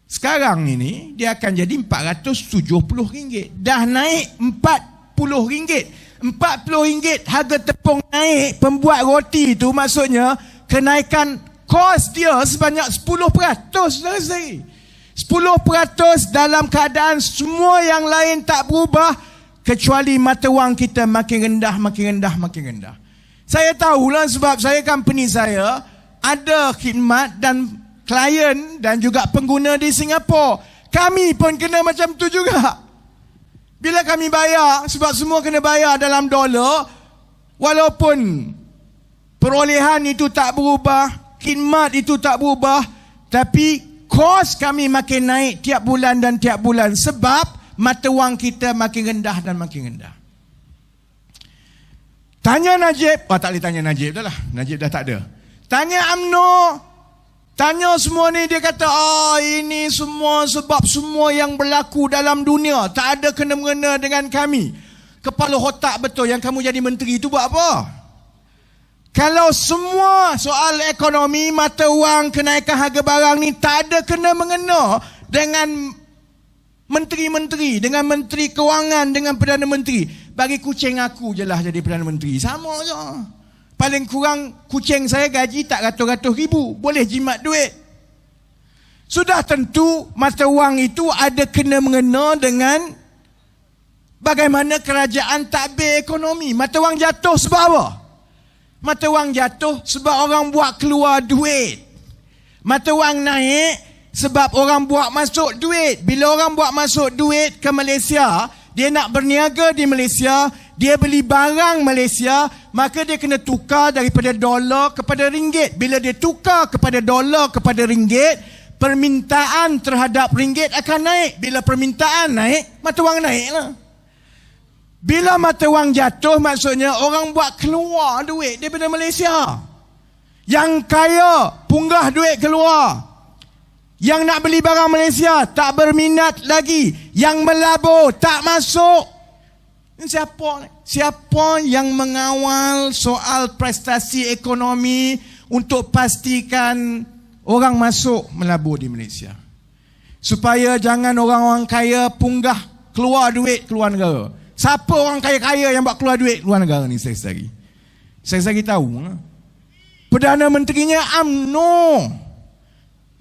Sekarang ini dia akan jadi RM470. Dah naik RM40. RM40 harga tepung naik, pembuat roti itu maksudnya kenaikan kos dia sebanyak 10% sehari. 10% dalam keadaan semua yang lain tak berubah kecuali mata wang kita makin rendah, makin rendah, makin rendah. Saya tahulah sebab company saya ada khidmat dan klien dan juga pengguna di Singapura. Kami pun kena macam tu juga. Bila kami bayar, sebab semua kena bayar dalam dolar, walaupun perolehan itu tak berubah, khidmat itu tak berubah, tapi kos kami makin naik tiap bulan dan tiap bulan sebab mata wang kita makin rendah dan makin rendah. Tanya Najib, tak boleh tanya Najib dah lah, Najib dah tak ada. Tanya UMNO, tanya semua ni, dia kata ini semua sebab semua yang berlaku dalam dunia tak ada kena-mengena dengan kami. Kepala otak betul yang kamu jadi menteri itu buat apa? Kalau semua soal ekonomi, mata wang, kenaikan harga barang ni tak ada kena-mengena dengan menteri-menteri, dengan menteri kewangan, dengan Perdana Menteri, bagi kucing aku je lah jadi Perdana Menteri, sama je. Paling kurang kucing saya gaji tak ratus-ratus ribu, boleh jimat duit. Sudah tentu mata wang itu ada kena-mengena dengan bagaimana kerajaan takbir ekonomi. Mata wang jatuh sebab apa? Mata wang jatuh sebab orang buat keluar duit. Mata wang naik sebab orang buat masuk duit. Bila orang buat masuk duit ke Malaysia, dia nak berniaga di Malaysia, dia beli barang Malaysia, maka dia kena tukar daripada dolar kepada ringgit. Bila dia tukar kepada dolar kepada ringgit, permintaan terhadap ringgit akan naik. Bila permintaan naik, mata wang naik lah. Bila mata wang jatuh, maksudnya orang buat keluar duit daripada Malaysia. Yang kaya punggah duit keluar. Yang nak beli barang Malaysia tak berminat lagi. Yang melabur tak masuk. Siapa yang mengawal soal prestasi ekonomi untuk pastikan orang masuk melabur di Malaysia? Supaya jangan orang-orang kaya punggah keluar duit keluar negara. Siapa orang kaya-kaya yang buat keluar duit keluar negara ni saya sagi tahu. Perdana Menterinya UMNO.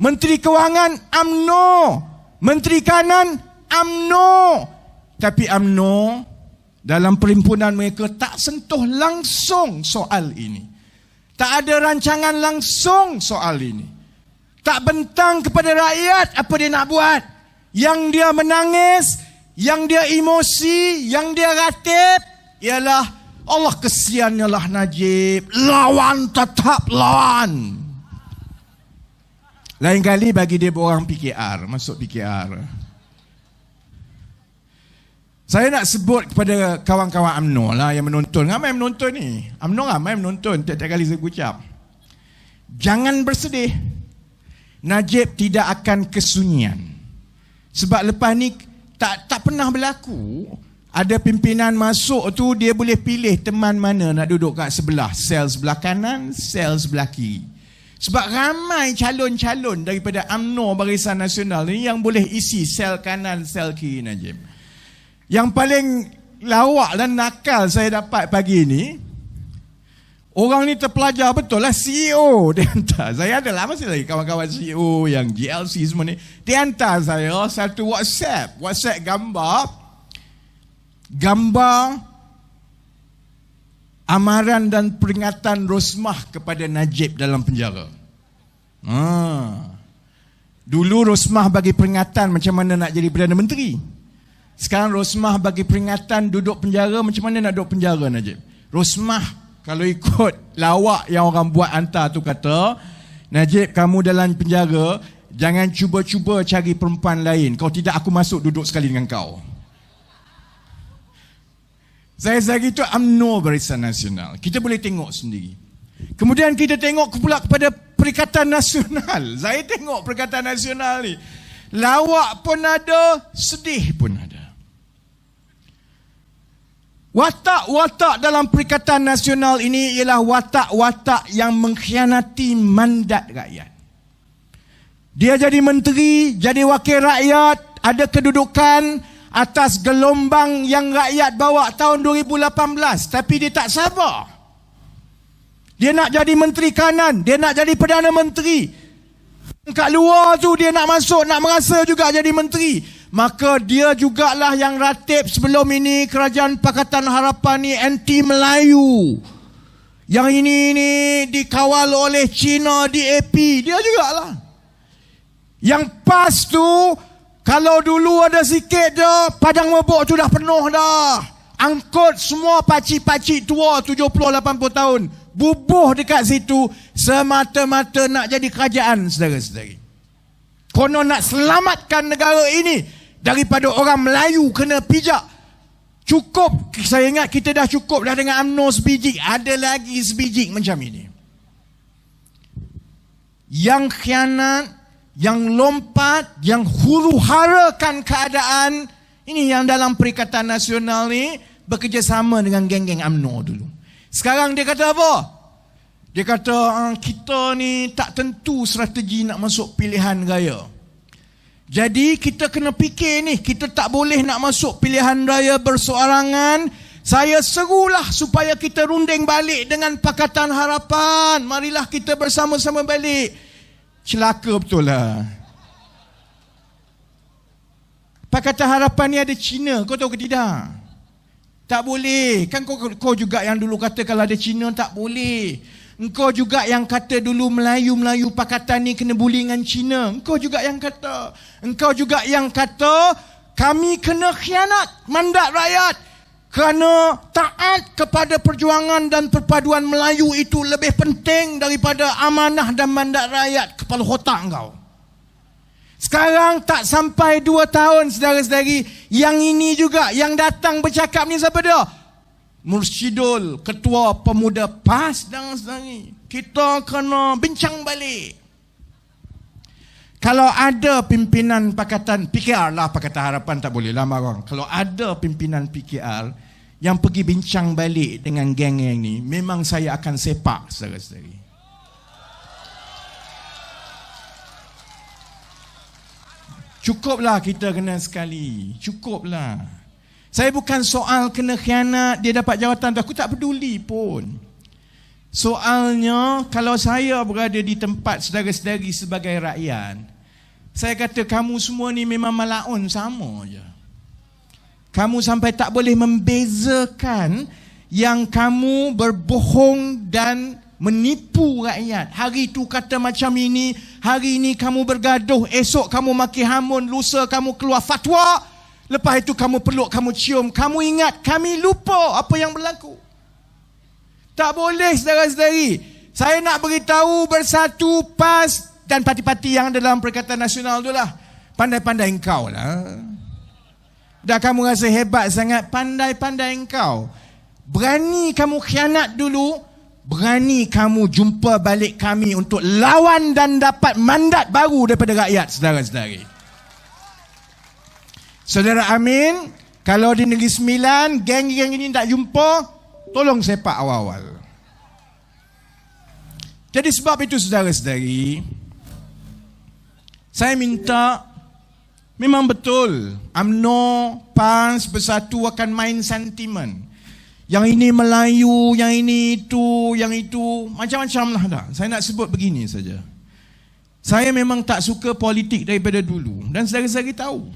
Menteri Kewangan UMNO. Menteri Kanan UMNO. Tapi UMNO dalam perhimpunan mereka tak sentuh langsung soal ini. Tak ada rancangan langsung soal ini. Tak bentang kepada rakyat apa dia nak buat. Yang dia menangis, yang dia emosi, yang dia ratib ialah Allah kesiannya lah Najib. Lawan, tetap lawan. Lain kali bagi dia orang PKR, masuk PKR. Saya nak sebut kepada kawan-kawan UMNO lah yang menonton. Ramai menonton ni. UMNO ramai menonton tiap-tiap kali saya ucap. Jangan bersedih. Najib tidak akan kesunyian. Sebab lepas ni tak pernah berlaku. Ada pimpinan masuk tu dia boleh pilih teman mana nak duduk kat sebelah. Sel sebelah kanan, sel sebelah kiri. Sebab ramai calon-calon daripada UMNO Barisan Nasional ni yang boleh isi sel kanan, sel kiri Najib. Yang paling lawak dan nakal saya dapat pagi ni, orang ni terpelajar betul lah, CEO dia hantar. Saya ada lah masih lagi kawan-kawan CEO yang GLC semua ni. Dia hantar saya satu WhatsApp gambar amaran dan peringatan Rosmah kepada Najib dalam penjara. Dulu Rosmah bagi peringatan macam mana nak jadi Perdana Menteri. Sekarang Rosmah bagi peringatan duduk penjara, macam mana nak duduk penjara Najib. Rosmah kalau ikut lawak yang orang buat hantar tu kata, Najib kamu dalam penjara, jangan cuba-cuba cari perempuan lain. Kalau tidak aku masuk duduk sekali dengan kau. Saya gitu UMNO Barisan Nasional. Kita boleh tengok sendiri. Kemudian kita tengok pula kepada Perikatan Nasional. Saya tengok Perikatan Nasional ni. Lawak pun ada, sedih pun ada. Watak-watak dalam Perikatan Nasional ini ialah watak-watak yang mengkhianati mandat rakyat. Dia jadi menteri, jadi wakil rakyat, ada kedudukan atas gelombang yang rakyat bawa tahun 2018. Tapi dia tak sabar. Dia nak jadi menteri kanan, dia nak jadi Perdana Menteri. Kat luar tu dia nak masuk, nak merasa juga jadi menteri. Maka dia jugalah yang ratib sebelum ini Kerajaan Pakatan Harapan ni anti Melayu. Yang ini dikawal oleh China, DAP. Dia jugalah. Yang PAS tu, kalau dulu ada sikit je, Padang Mebok tu dah penuh dah. Angkut semua pakcik-pakcik tua 70-80 tahun. Bubuh dekat situ semata-mata nak jadi kerajaan, saudara-saudari. Konon nak selamatkan negara ini daripada orang Melayu kena pijak. Cukup, saya ingat kita dah cukup dah dengan UMNO sebiji. Ada lagi sebiji macam ini. Yang khianat, yang lompat, yang huru-harakan keadaan. Ini yang dalam Perikatan Nasional ni bekerjasama dengan geng-geng UMNO dulu. Sekarang dia kata apa? Dia kata kita ni tak tentu strategi nak masuk pilihan raya. Jadi kita kena fikir ni, kita tak boleh nak masuk pilihan raya bersorangan. Saya serulah supaya kita runding balik dengan Pakatan Harapan. Marilah kita bersama-sama balik. Celaka betul lah. Pakatan Harapan ni ada Cina, kau tahu ke tidak? Tak boleh. Kan kau juga yang dulu kata kalau ada Cina tak boleh. Engkau juga yang kata dulu Melayu Pakatan ni kena bully dengan Cina. Engkau juga yang kata. Engkau juga yang kata kami kena khianat mandat rakyat. Kerana taat kepada perjuangan dan perpaduan Melayu itu lebih penting daripada amanah dan mandat rakyat kepala otak engkau. Sekarang tak sampai 2 tahun saudara-saudari, yang ini juga yang datang bercakap ni siapa dia? Mursyidul, Ketua Pemuda PAS dan sebagainya. Kita kena bincang balik. Kalau ada pimpinan Pakatan PKR lah, Pakatan Harapan tak boleh lah marah. Kalau ada pimpinan PKR yang pergi bincang balik dengan geng yang ni, memang saya akan sepak saudara-saudari. Cukuplah kita kena sekali. Cukuplah. Saya bukan soal kena khianat, dia dapat jawatan tu. Aku tak peduli pun. Soalnya, kalau saya berada di tempat saudara-saudari sebagai rakyat, saya kata kamu semua ni memang malaun sama je. Kamu sampai tak boleh membezakan yang kamu berbohong dan menipu rakyat. Hari tu kata macam ini, hari ini kamu bergaduh, esok kamu maki hamun, lusa kamu keluar fatwa, lepas itu kamu peluk, kamu cium, kamu ingat, kami lupa apa yang berlaku. Tak boleh, saudara-saudari. Saya nak beritahu bersatu PAS dan parti-parti yang dalam Perikatan Nasional tu lah. Pandai-pandai engkau lah. Dah kamu rasa hebat sangat, pandai-pandai engkau. Berani kamu khianat dulu, berani kamu jumpa balik kami untuk lawan dan dapat mandat baru daripada rakyat, saudara-saudari. Saudara Amin, kalau di Negeri Sembilan, geng-geng ini tak jumpa, tolong sepak awal-awal. Jadi sebab itu, saudara-saudari, saya minta, memang betul, UMNO, PAS, Bersatu akan main sentimen. Yang ini Melayu, yang ini itu, yang itu, macam-macam lah dah. Saya nak sebut begini saja. Saya memang tak suka politik daripada dulu. Dan saudara-saudari tahu.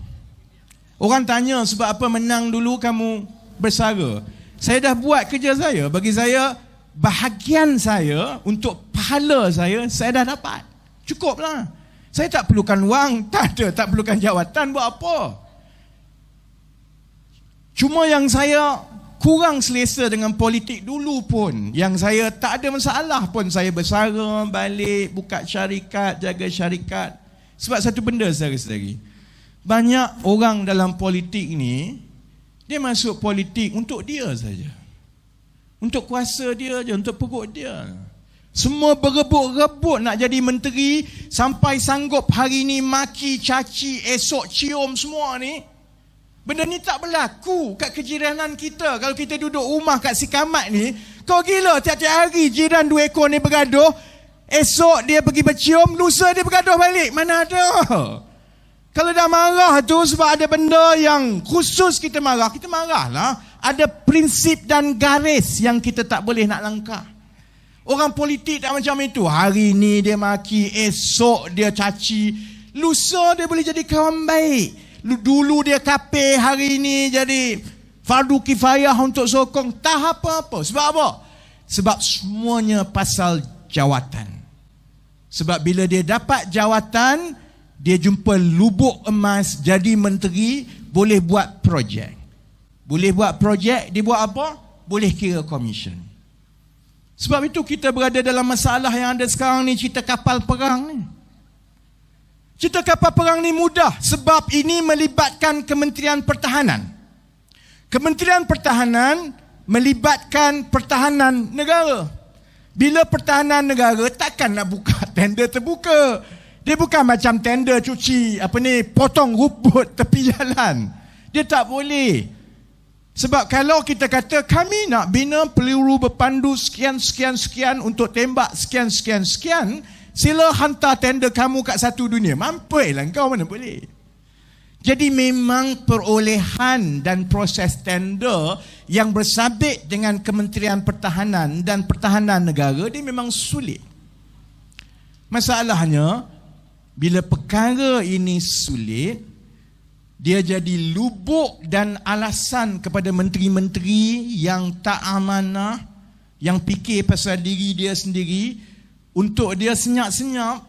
Orang tanya sebab apa menang dulu kamu bersara. Saya dah buat kerja saya. Bagi saya, bahagian saya untuk pahala saya dah dapat. Cukuplah. Saya tak perlukan wang, tak perlukan jawatan, buat apa? Cuma yang saya kurang selesa dengan politik dulu pun, yang saya tak ada masalah pun, saya bersara balik, buka syarikat, jaga syarikat. Sebab satu benda, saudara-saudari, banyak orang dalam politik ni, dia masuk politik untuk dia saja. Untuk kuasa dia je, untuk perut dia. Semua berebut-rebut nak jadi menteri, sampai sanggup hari ni maki, caci, esok cium semua ni. Benda ni tak berlaku kat kejiranan kita. Kalau kita duduk rumah kat Sikamat ni, kau gila tiap-tiap hari jiran 2 ekor ni bergaduh, esok dia pergi bercium, lusa dia bergaduh balik. Mana ada? Kalau dah marah tu sebab ada benda yang khusus kita marahlah. Ada prinsip dan garis yang kita tak boleh nak langkah. Orang politik tak macam itu. Hari ni dia maki, esok dia caci, lusa dia boleh jadi kawan baik. Dulu dia kafir, hari ni jadi fardu kifayah untuk sokong. Tak apa-apa. Sebab apa? Sebab semuanya pasal jawatan. Sebab bila dia dapat jawatan, dia jumpa lubuk emas, jadi menteri, boleh buat projek. Boleh buat projek, dia buat apa? Boleh kira komisen. Sebab itu kita berada dalam masalah yang ada sekarang ni, cerita kapal perang ni. Cerita kapal perang ni mudah sebab ini melibatkan Kementerian Pertahanan. Kementerian Pertahanan melibatkan pertahanan negara. Bila pertahanan negara takkan nak buka tender terbuka. Dia bukan macam tender cuci potong rumput tepi jalan. Dia tak boleh. Sebab kalau kita kata kami nak bina peluru berpandu sekian untuk tembak sekian, sila hantar tender kamu kat satu dunia. Mampuilah kau, mana boleh. Jadi memang perolehan dan proses tender yang bersabit dengan Kementerian Pertahanan dan Pertahanan Negara dia memang sulit. Masalahnya, bila perkara ini sulit, dia jadi lubuk dan alasan kepada menteri-menteri yang tak amanah, yang fikir pasal diri dia sendiri, untuk dia senyap-senyap,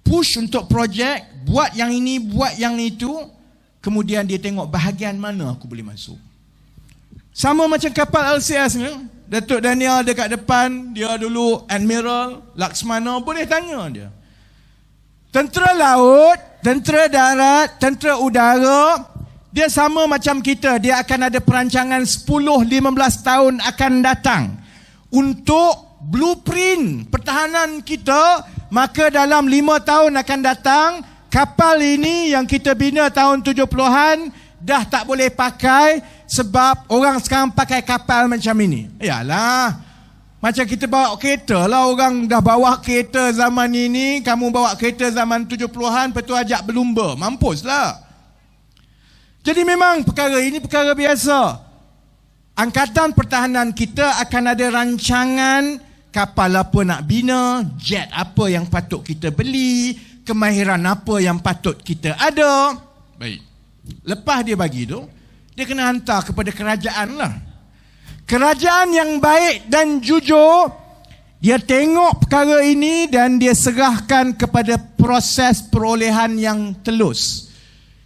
push untuk projek, buat yang ini, buat yang itu, kemudian dia tengok bahagian mana aku boleh masuk. Sama macam kapal LCS ni, Datuk Daniel dekat depan, dia dulu Admiral Laksmana, boleh tanya dia. Tentera laut, tentera darat, tentera udara, dia sama macam kita. Dia akan ada perancangan 10-15 tahun akan datang. Untuk blueprint pertahanan kita, maka dalam 5 tahun akan datang, kapal ini yang kita bina tahun 70-an, dah tak boleh pakai sebab orang sekarang pakai kapal macam ini. Yalah. Macam kita bawa kereta lah, orang dah bawa kereta zaman ini, kamu bawa kereta zaman 70-an, lepas tu ajak berlumba. Mampuslah. Jadi memang perkara ini perkara biasa. Angkatan Pertahanan kita akan ada rancangan kapal apa nak bina, jet apa yang patut kita beli, kemahiran apa yang patut kita ada. Baik. Lepas dia bagi tu, Dia kena hantar kepada kerajaan lah. Kerajaan yang baik dan jujur, dia tengok perkara ini dan dia serahkan kepada proses perolehan yang telus.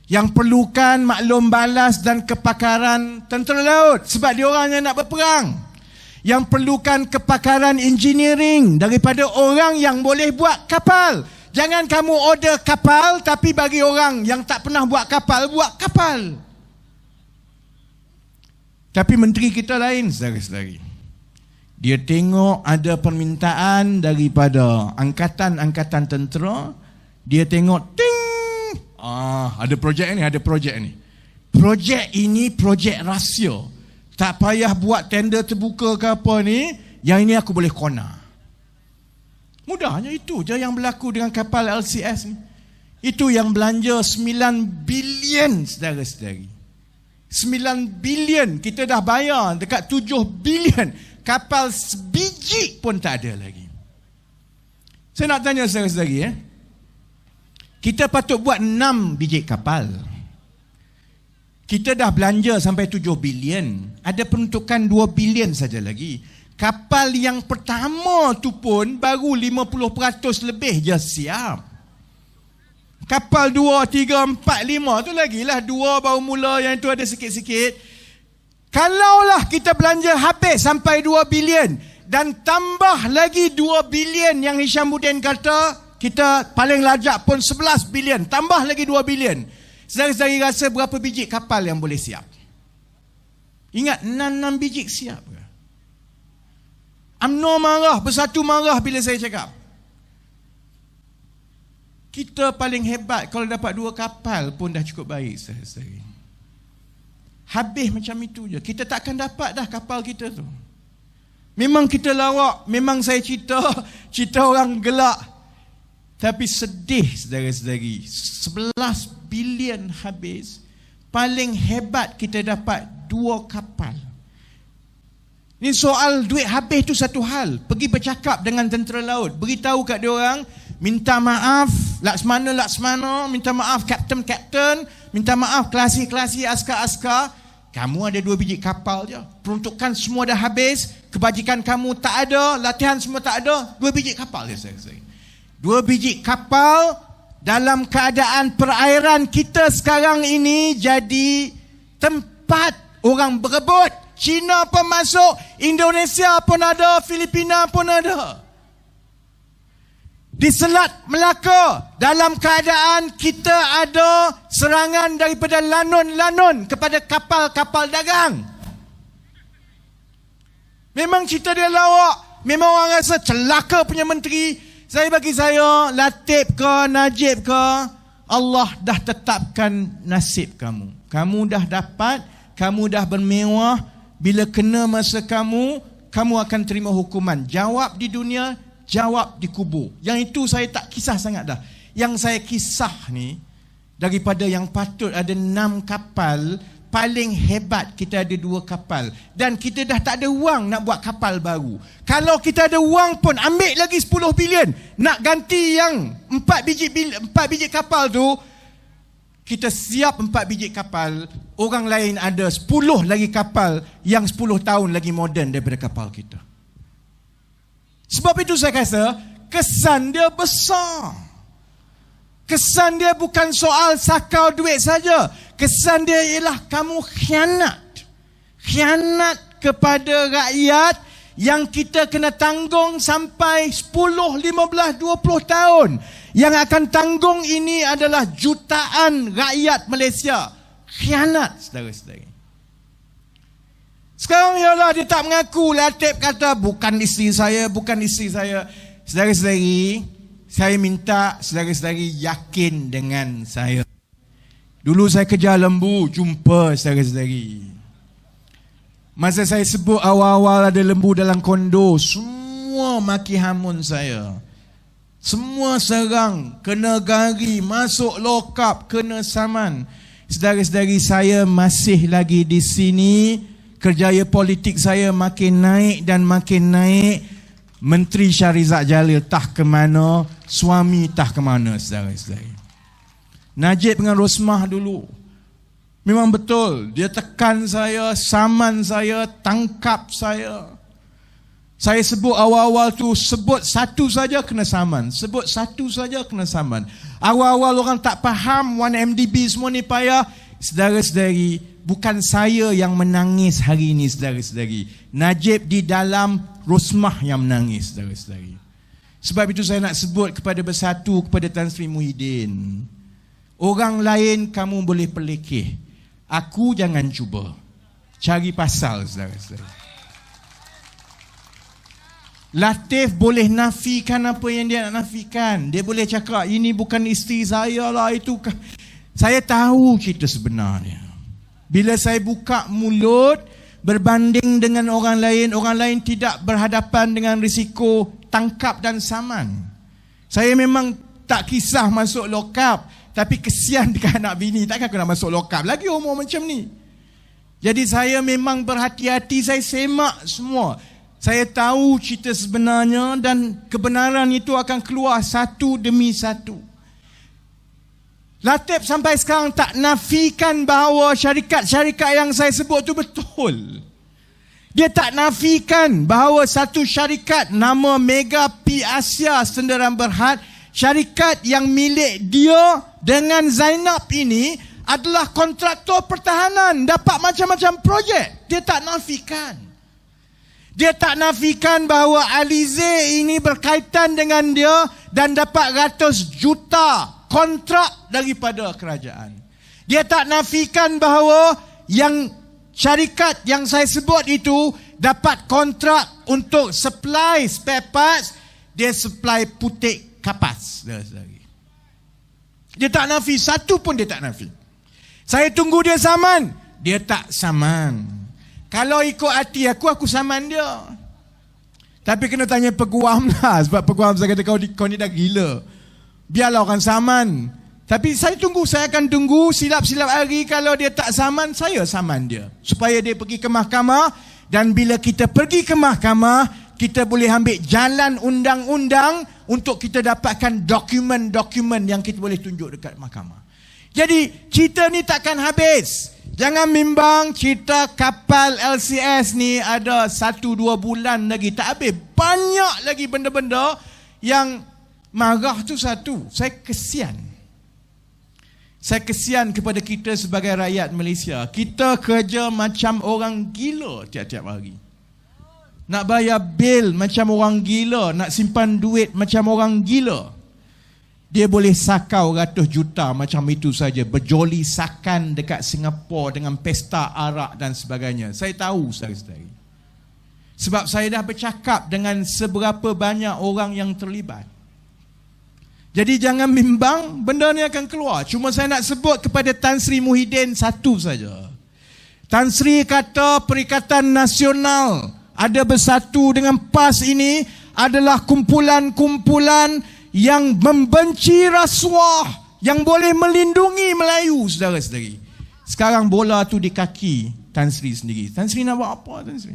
Yang perlukan maklum balas dan kepakaran tentera laut sebab dia orang yang nak berperang. Yang perlukan kepakaran engineering daripada orang yang boleh buat kapal. Jangan kamu order kapal tapi bagi orang yang tak pernah buat kapal. Tapi menteri kita lain, saudara-saudari. Dia tengok ada permintaan daripada angkatan-angkatan tentera. Dia tengok, ting! Ada projek ni. Projek ini projek rahsia. Tak payah buat tender terbuka ke apa ni. Yang ini aku boleh corner. Mudahnya itu je yang berlaku dengan kapal LCS ni. Itu yang belanja 9 bilion, saudara-saudari. 9 bilion kita dah bayar dekat 7 bilion. Kapal sebiji pun tak ada lagi. Saya nak tanya saudara-saudari, kita patut buat 6 biji kapal. Kita dah belanja sampai 7 bilion. Ada peruntukan 2 bilion saja lagi. Kapal yang pertama tu pun baru 50% lebih je siap. Kapal 2, 3, 4, 5 tu lagilah 2 baru mula, yang itu ada sikit-sikit. Kalaulah kita belanja habis sampai 2 bilion dan tambah lagi 2 bilion yang Hishamuddin kata, kita paling lajak pun 11 bilion, tambah lagi 2 bilion. Saudara-saudari rasa berapa biji kapal yang boleh siap? Ingat 6 biji siap ke? UMNO marah, Bersatu marah bila saya cakap. Kita paling hebat kalau dapat 2 kapal pun dah cukup baik, saudara-saudari. Habis macam itu je. Kita takkan dapat dah kapal kita tu. Memang kita lawak, memang saya cerita orang gelak. Tapi sedih, saudara-saudari. 11 bilion habis. Paling hebat kita dapat 2 kapal. Ini soal duit habis tu satu hal. Pergi bercakap dengan tentera laut. Beritahu kat dia orang, minta maaf Laksmana, minta maaf Kapten, minta maaf klasi askar. Kamu ada 2 biji kapal je. Peruntukan semua dah habis. Kebajikan kamu tak ada. Latihan semua tak ada. 2 biji kapal je saya. 2 biji kapal dalam keadaan perairan kita sekarang ini jadi tempat orang berebut. China pun masuk, Indonesia pun ada, Filipina pun ada. Di Selat Melaka, dalam keadaan kita ada serangan daripada lanun-lanun kepada kapal-kapal dagang. Memang cerita dia lawak. Memang orang rasa celaka punya menteri. Bagi saya, Latif ke, Najib ke, Allah dah tetapkan nasib kamu. Kamu dah dapat, kamu dah bermewah. Bila kena masa kamu akan terima hukuman. Jawab di dunia, jawab di kubur. Yang itu saya tak kisah sangat dah. Yang saya kisah ni, daripada yang patut ada 6 kapal, paling hebat kita ada 2 kapal. Dan kita dah tak ada wang nak buat kapal baru. Kalau kita ada wang pun, ambil lagi 10 bilion. Nak ganti yang 4 biji kapal tu, kita siap 4 biji kapal. Orang lain ada 10 lagi kapal yang 10 tahun lagi moden daripada kapal kita. Sebab itu saya kata, kesan dia besar. Kesan dia bukan soal sakau duit saja. Kesan dia ialah kamu khianat. Khianat kepada rakyat yang kita kena tanggung sampai 10, 15, 20 tahun. Yang akan tanggung ini adalah jutaan rakyat Malaysia. Khianat, saudara-saudari. Sekarang ialah dia tak mengaku. Latif kata bukan isteri saya. Saudara-saudari, saya minta saudara-saudari yakin dengan saya. Dulu saya kerja lembu, jumpa saudara-saudari. Masa saya sebut awal-awal ada lembu dalam kondo, semua maki hamun saya. Semua serang, kena gari, masuk lokap, kena saman. Saudara-saudari, saya masih lagi di sini. Kerjaya politik saya makin naik dan makin naik. Menteri Shahrizad Jalil tah ke mana, suami tah ke mana, saudara-saudari. Najib dengan Rosmah dulu. Memang betul, dia tekan saya, saman saya, tangkap saya. Saya sebut awal-awal tu, sebut satu saja kena saman. Sebut satu saja kena saman. Awal-awal orang tak faham 1MDB semua ni payah. Saudara-saudari, bukan saya yang menangis hari ini, saudara-saudari. Najib di dalam Rosmah yang menangis, saudara-saudari. Sebab itu saya nak sebut kepada Bersatu, kepada Tan Sri Muhyiddin. Orang lain kamu boleh pelekeh. Aku jangan cuba. Cari pasal, saudara-saudari. Latif boleh nafikan apa yang dia nak nafikan. Dia boleh cakap ini bukan isteri saya lah, itu. Saya tahu cerita sebenarnya. Bila saya buka mulut berbanding dengan orang lain tidak berhadapan dengan risiko tangkap dan saman. Saya memang tak kisah masuk lokap, tapi kesian dekat anak bini. Takkan aku nak masuk lokap lagi umur macam ni. Jadi saya memang berhati-hati, saya semak semua. Saya tahu cerita sebenarnya dan kebenaran itu akan keluar satu demi satu. Latif sampai sekarang tak nafikan bahawa syarikat-syarikat yang saya sebut itu betul. Dia tak nafikan bahawa satu syarikat nama Mega P Asia Senderan Berhad, syarikat yang milik dia dengan Zainab ini adalah kontraktor pertahanan, dapat macam-macam projek. Dia tak nafikan. Dia tak nafikan bahawa Alize ini berkaitan dengan dia dan dapat ratus juta kontrak daripada kerajaan. Dia tak nafikan bahawa yang syarikat yang saya sebut itu dapat kontrak untuk supply spare parts. Dia supply putik kapas. Dia tak nafi, satu pun dia tak nafi. Saya tunggu dia saman, dia tak saman. Kalau ikut hati aku saman dia. Tapi kena tanya peguam lah. Sebab peguam saya kata kau ni dah gila. Biarlah orang saman. Tapi saya akan tunggu silap-silap hari. Kalau dia tak saman, saya saman dia. Supaya dia pergi ke mahkamah. Dan bila kita pergi ke mahkamah, kita boleh ambil jalan undang-undang untuk kita dapatkan dokumen-dokumen yang kita boleh tunjuk dekat mahkamah. Jadi cerita ni takkan habis. Jangan bimbang, cerita kapal LCS ni ada 1-2 bulan lagi. Tak habis. Banyak lagi benda-benda yang marah tu satu. Saya kesian. Saya kesian kepada kita sebagai rakyat Malaysia. Kita kerja macam orang gila tiap-tiap hari. Nak bayar bil macam orang gila. Nak simpan duit macam orang gila. Dia boleh sakau ratus juta macam itu saja. Berjoli sakan dekat Singapura dengan pesta arak dan sebagainya. Saya tahu, saudara-saudari. Sebab saya dah bercakap dengan seberapa banyak orang yang terlibat. Jadi jangan bimbang, benda ni akan keluar. Cuma saya nak sebut kepada Tan Sri Muhyiddin satu saja. Tan Sri kata Perikatan Nasional ada bersatu dengan PAS ini adalah kumpulan-kumpulan yang membenci rasuah, yang boleh melindungi Melayu, saudara-saudari. Sekarang bola tu di kaki Tan Sri sendiri. Tan Sri nak buat apa, Tan Sri?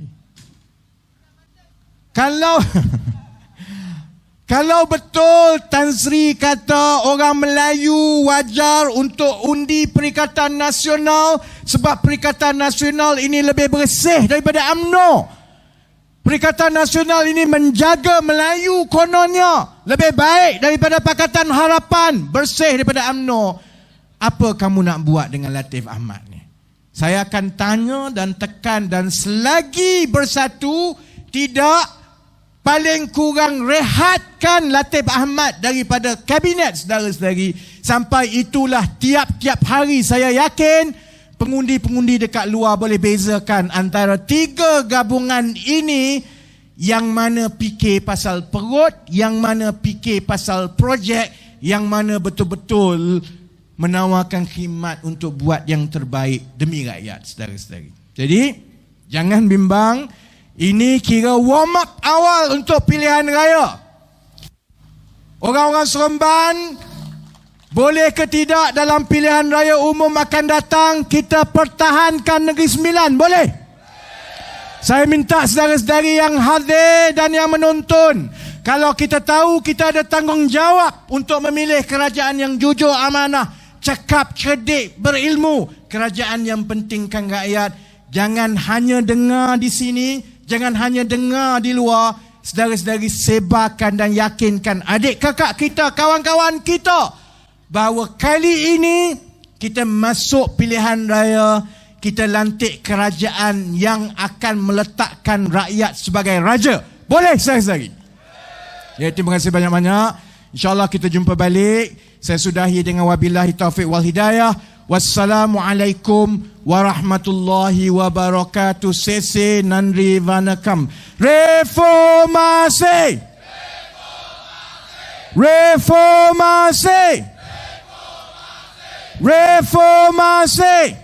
Kalau betul Tan Sri kata orang Melayu wajar untuk undi Perikatan Nasional sebab Perikatan Nasional ini lebih bersih daripada UMNO. Perikatan Nasional ini menjaga Melayu kononnya lebih baik daripada Pakatan Harapan, bersih daripada UMNO. Apa kamu nak buat dengan Latif Ahmad ni? Saya akan tanya dan tekan, dan selagi bersatu tidak, paling kurang rehatkan Latif Ahmad daripada kabinet, saudara-saudari. Sampai itulah tiap-tiap hari saya yakin pengundi-pengundi dekat luar boleh bezakan antara tiga gabungan ini, yang mana fikir pasal perut, yang mana fikir pasal projek, yang mana betul-betul menawarkan khidmat untuk buat yang terbaik demi rakyat, saudara-saudari. Jadi jangan bimbang, ini kira warm up awal untuk pilihan raya. Orang-orang Seremban, boleh ke tidak dalam pilihan raya umum akan datang kita pertahankan Negeri Sembilan? Boleh? Saya minta saudara-saudari yang hadir dan yang menonton, kalau kita tahu kita ada tanggungjawab untuk memilih kerajaan yang jujur, amanah, cakap, cerdik, berilmu. Kerajaan yang pentingkan rakyat. Jangan hanya dengar di sini, jangan hanya dengar di luar. Saudara-saudari, sebarkan dan yakinkan adik kakak kita, kawan-kawan kita, bahawa kali ini kita masuk pilihan raya, kita lantik kerajaan yang akan meletakkan rakyat sebagai raja. Boleh saudara-saudari? Ya, terima kasih banyak-banyak. InsyaAllah kita jumpa balik. Saya sudahi dengan wabillahi taufiq wal hidayah. Wassalamualaikum warahmatullahi wabarakatuh. Sese nandri vanakam. Reformasi! Reformasi! Reformasi!